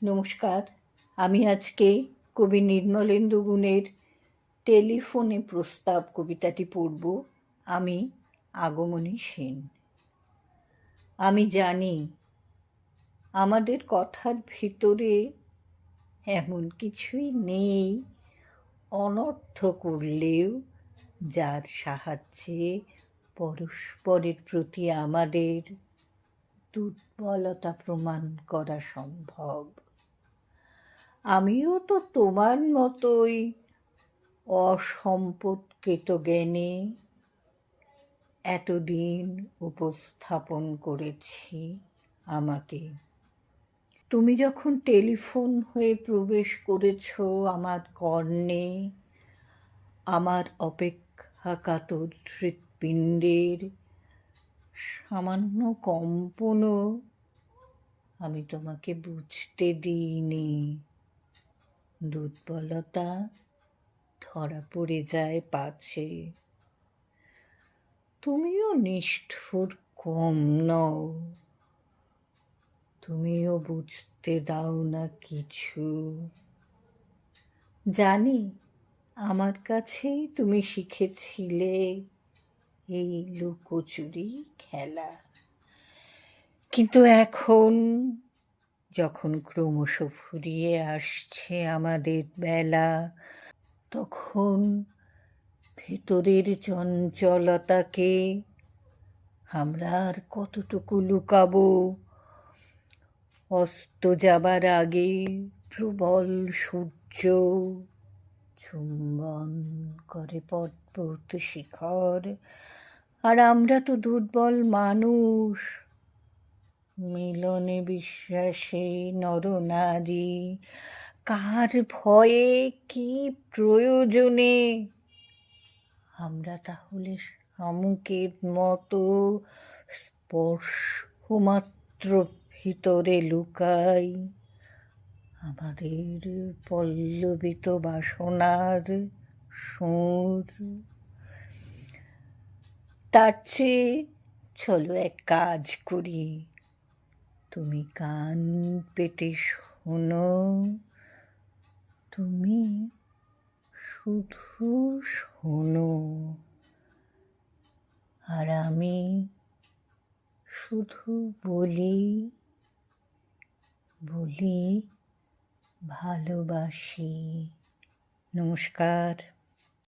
নমস্কার। আমি আজকে কবি নির্মলেন্দু গুণের টেলিফোনে প্রস্তাব কবিতাটি পড়ব। আমি আগমনী সেন। আমি জানি আমাদের কথার ভিতরে এমন কিছুই নেই অনর্থ করলেও যার সাহায্যে পরস্পরের প্রতি আমাদের দুর্বলতা প্রমাণ করা সম্ভব। আমিও তো তোমার মতোই অসম্পদকৃত জ্ঞানে এতদিন উপস্থাপন করেছি আমাকে। তুমি যখন টেলিফোন হয়ে প্রবেশ করেছ আমার কর্ণে, আমার অপেক্ষাকাতর হৃৎপিণ্ডের সামান্য কম্পনও আমি তোমাকে বুঝতে দিইনি। দুর্বলতা ধরা পড়ে যায় পাছে। তুমিও নিষ্ঠুর কম নও, তুমিও বুঝতে দাও না কিছু। জানি আমার কাছেই তুমি শিখেছিলে এই লুকোচুরি খেলা। কিন্তু এখন যখন ক্রমশ ফুরিয়ে আসছে আমাদের বেলা, তখন ভেতরের চঞ্চলতাকে আমরা আর কতটুকু লুকাবো? অস্ত যাবার আগে প্রবল সূর্য চুম্বন করে পর্বত শিখর, আর আমরা তো দুর্বল মানুষ। মিলনে বিশ্বাসে নরনারী, কার ভয়ে কি প্রয়োজনে আমরা তাহলে শামুকের মতো স্পর্শমাত্র ভিতরে লুকাই আমাদের পল্লবিত বাসনার সুর। তার চেয়ে চলো এক কাজ করি, তুমি কান পেতে শোনো, তুমি শুধু শোনো, আর আমি শুধু বলি ভালোবাসি। নমস্কার।